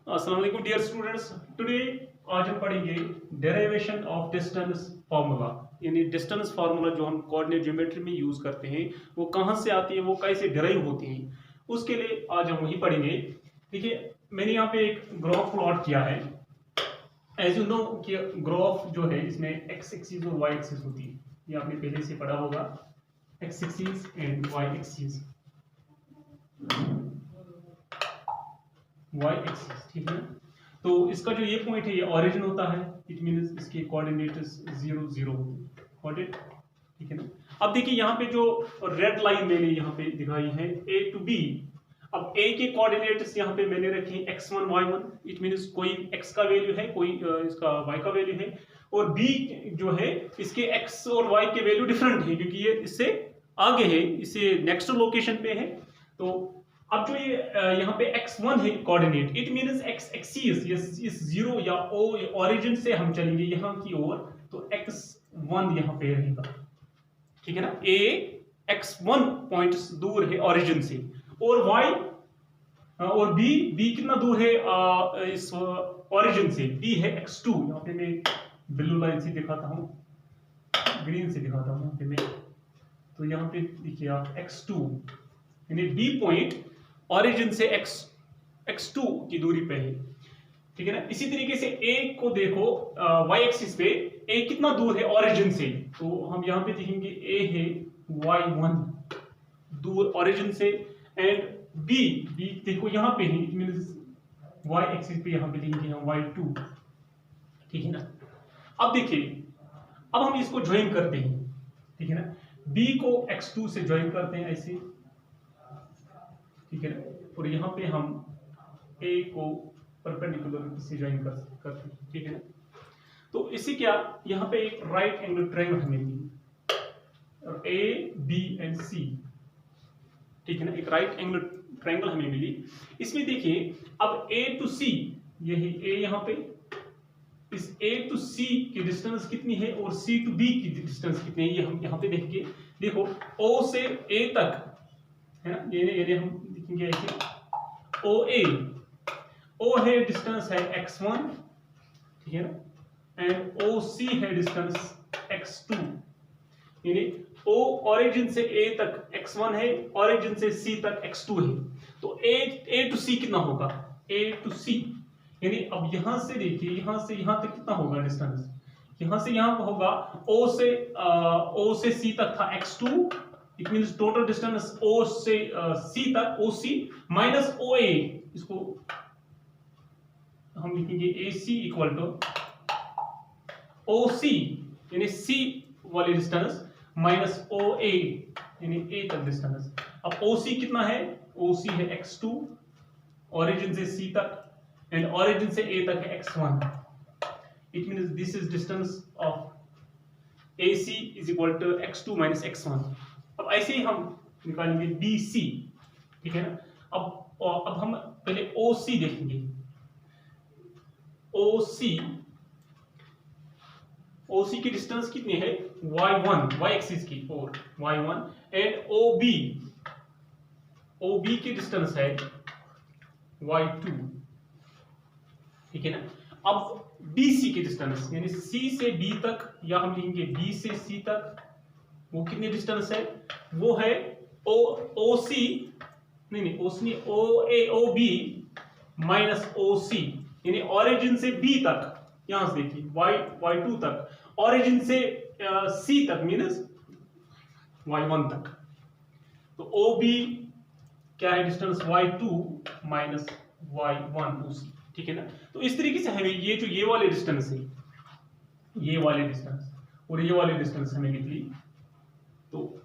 अस्सलाम वालेकुम dear students. Today आज हम पढ़ेंगे डेरिवेशन ऑफ डिस्टेंस फार्मूला, यानी डिस्टेंस फार्मूला जो हम कोऑर्डिनेट ज्योमेट्री में यूज करते हैं वो कहाँ से आती है, वो कैसे डिराइव होती है, उसके लिए आज हम वही पढ़ेंगे। देखिए, मैंने यहाँ पे एक ग्राफ प्लॉट किया है। एज यू नो कि ग्राफ जो है इसमें एक्स एक्सिस और वाई एक्सिस होती है, ये आपने पहले से पढ़ा होगा, X axis and Y axis, Y axis, ठीक है। तो इसका जो ये पॉइंट है ये ओरिजिन होता है, इट मींस इसके कोऑर्डिनेट्स 0 0 होते हैं, ठीक है ना। अब देखिए यहाँ पे जो रेड लाइन मैंने यहाँ पे दिखाई है ए टू बी। अब ए के कोऑर्डिनेट्स यहाँ पे मैंने रखे हैं x1 y1, इट मींस कोई x का वैल्यू है, कोई इसका y का वैल्यू है, और b जो है इसके x और y के वैल्यू डिफरेंट है क्योंकि ये इससे आगे है, इससे नेक्स्ट लोकेशन पे है। तो अब जो ये यहाँ पे x1 है coordinate, it means x axis इस 0 या o ओरिजिन से हम चलेंगे यहाँ की ओर, तो x1 यहाँ पे रहेगा, ठीक है ना। a x1 पॉइंट्स दूर है ओरिजिन से, और y और b कितना दूर है इस ओरिजिन से, b है x2। यहाँ पे मैं ब्लू लाइन से दिखाता हूँ, ग्रीन से दिखाता हूँ यहाँ पे मैं। तो यहाँ पे देखिए आप x2 यानी b पॉइंट ओरिजिन से x2 की दूरी पे है, ठीक है ना। इसी तरीके से a को देखो y एक्सिस पे, a कितना दूर है ओरिजिन से, तो हम यहाँ पे देखेंगे a है y1 दूर ओरिजिन से, एंड b देखो यहाँ पे है, इट मींस y एक्सिस पे यहाँ पे देखेंगे हम y2, ठीक है ना। अब देखिए, अब हम इसको ज्वाइन करते हैं, ठीक है ना। b को x2 से ज्वाइन करते हैं ऐसे, ठीक है ना, और यहाँ पे हम a को परपेंडिकुलर से ज्वाइन करते हैं, ठीक है ना। तो इससे क्या, यहाँ पे एक राइट एंगल ट्रायंगल हमें मिली, और a b एंड c, ठीक है ना, एक राइट एंगल ट्रायंगल हमें मिली। इसमें देखिए अब a टू c, यही a यहाँ पे, इस a टू c की डिस्टेंस कितनी है और c टू b की डिस्टेंस कितनी है, ये हम यहाँ पे देखेंगे। देखो o से a तक है ना, ये हम देखेंगे ऐसे, o है डिस्टेंस है x1, ठीक है ना, एंड oc है डिस्टेंस x2, यानी o ओरिजिन से a तक x1 है, ओरिजिन से c तक x2 है। तो a टू c कितना होगा, a टू c, यानी अब यहां से देखिए, यहां से यहां तक कितना होगा डिस्टेंस, यहां से यहां होगा o से c तक था x2, it means total distance o से c तक oc माइनस oa, इसको हम लिखेंगे ac इक्वल टू oc यानी c वाली डिस्टेंस माइनस oa यानी a तक डिस्टेंस। अब oc कितना है, oc है x2 ओरिजिन से c तक, एंड ओरिजिन से a तक है x1, it means this is distance of ac is equal to x2 minus x1। अब ऐसे ही हम निकालेंगे BC, ठीक है ना। अब हम पहले OC देखेंगे, OC की डिस्टेंस कितनी है, y1 y एक्सिस की और y1, एंड OB की डिस्टेंस है y2, ठीक है ना। अब BC की डिस्टेंस यानी C से B तक, या हम लिखेंगे B से C तक, वो कितनी डिस्टेंस है, वो है OC नहीं OB माइनस OC, यानी ओरिजिन से B तक, यहां से देखिए y2 तक, ओरिजिन से C तक मींस y1 तक। तो OB क्या है distance, y2 minus y1 OC, ठीक है ना। तो इस तरीके से हमें ये जो ये वाले डिस्टेंस है, ये वाले डिस्टेंस और ये वाले डिस्टेंस हमें निकली, तो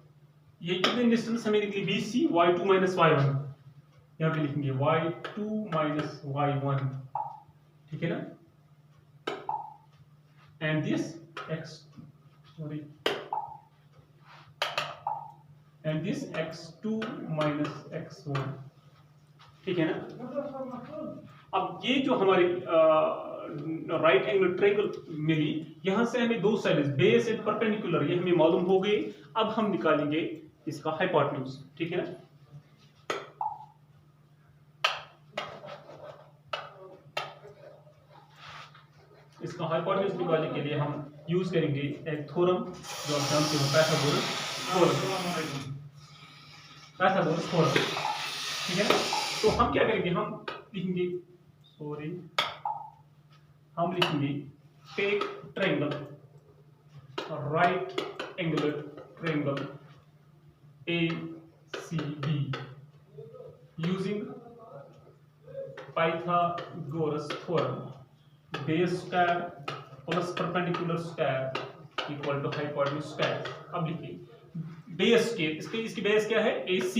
ये कितनी डिस्टेंस हमें निकली, BC y2 माइनस y1, यहाँ पे लिखेंगे y2 माइनस y1, ठीक है ना, and this x2 minus x1, ठीक है ना। अब ये जो हमारी राइट एंगल ट्रायंगल मिली, यहां से हमें दो साइड बेस एंड परपेंडिकुलर ये हमें मालूम हो गई। अब हम निकालेंगे इसका हाइपोटेन्यूज, ठीक है ना। इसका हाइपोटेन्यूज निकालने के लिए हम यूज करेंगे एक थ्योरम जो आप जानते हो, पाइथागोरस थ्योरम, ठीक है ना। तो हम क्या करेंगे, हम लिखेंगे take triangle, right angular triangle ACB using Pythagoras theorem, base square plus perpendicular square equal to hypotenuse square। अब लिखिए बेस के इसकी बेस क्या है, AC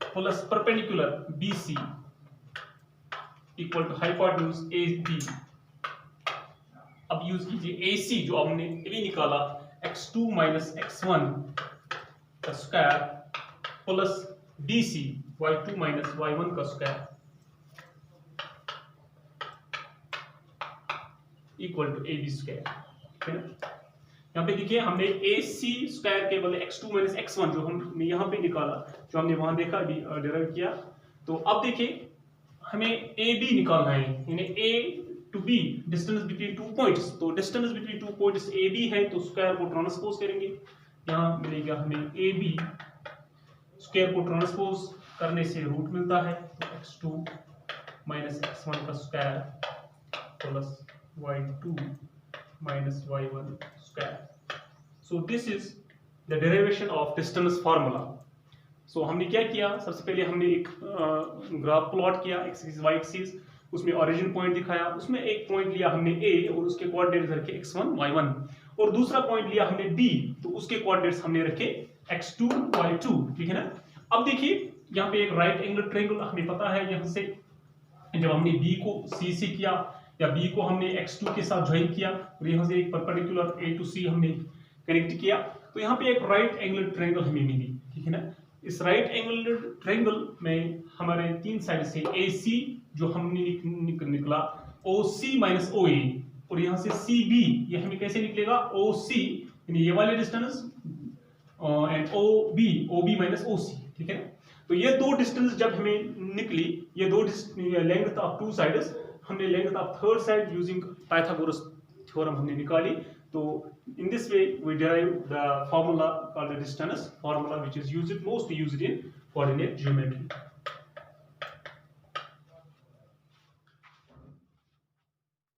plus perpendicular BC equal to hypotenuse AB। अब यूज कीजिए AC जो हमने अभी निकाला x2 माइनस x1 का square plus BC y2 minus y1 का square equal to AB square, ठीक है ना। यहाँ पे देखिए हमने AC स्क्वायर के बदले x2 माइनस x1 जो हमने यहाँ पे निकाला, जो हमने वहां देखा अभी डिराइव किया। तो अब देखिए हमें AB निकालना है, यानी A to B distance between two points. तो distance between two points AB है, तो स्क्वायर को ट्रांसपोज करेंगे, यहाँ मिलेगा हमें AB स्क्वायर को ट्रांसपोज करने से रूट मिलता है, तो x2 माइनस x1 का square plus y2 minus y1 square। So this is the derivation of distance formula। So हमने क्या किया, सबसे पहले हमने एक ग्राफ प्लॉट किया, एक्स एक्सिस वाई एक्सिस, उसमें ओरिजिन पॉइंट दिखाया, उसमें एक पॉइंट लिया हमने A और उसके कोऑर्डिनेट्स रखे x1 y1, और दूसरा पॉइंट लिया हमने B तो उसके कोऑर्डिनेट्स हमने रखे x2 y2, ठीक है ना। अब देखिए यहाँ पे एक राइट एंगल ट्रायंगल हमें पता है, यहाँ से जब हमने B को C से किया या B को हमने x2 के साथ ज्वाइन किया और यहाँ से एक परपेंडिकुलर A टू C हमने कनेक्ट किया, तो यहाँ पे एक राइट एंगल ट्रायंगल हमें मिली, ठीक है ना। इस राइट एंगल ट्रायंगल में हमारे तीन साइड से AC जो हमने निकला OC माइनस OA, और यहाँ से CB ये हमें कैसे निकलेगा OC यानी ये वाले distance and OB minus OC, ठीक है ना। तो ये दो डिस्टेंस जब हमें निकली, ये दो लेंथ ऑफ टू साइड्स, हमने length of third side using Pythagoras theorem हमने निकाली। तो in this way we derive the formula called the distance formula which is used most used in coordinate geometry.